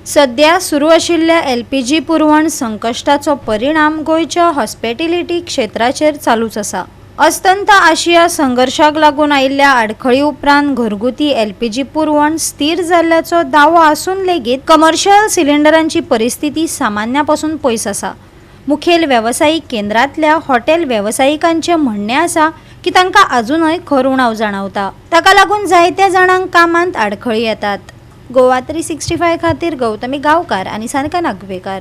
सध्या सुरू आशिल्ल्या LPG पुरवण संकश्टाचो परिणाम गोयच्या हॉस्पिटॅलिटी क्षेत्राचेर चालूच आसा। अस्तंत आशिया संघर्षाक लागून आयिल्ल्या आडखळी उपरांत घरगुती LPG पुरवण स्थिर जाल्ल्याचो दावो आसून लेगीत कमर्शियल सिलिंडरांची परिस्थिती सामान्यापासून पयस आसा। मुखेल व्यावसायिक केंद्रांतल्या हॉटेल व्यावसायिकांचे म्हणणे आसा की तांकां अजूनय खर उणाव जाणवता। ताका लागून जायत्या जाणांक कामांत आडखळी येतात। गोवा 365 खातीर गौतमी गांवकार आनी सानिका नागवेकर।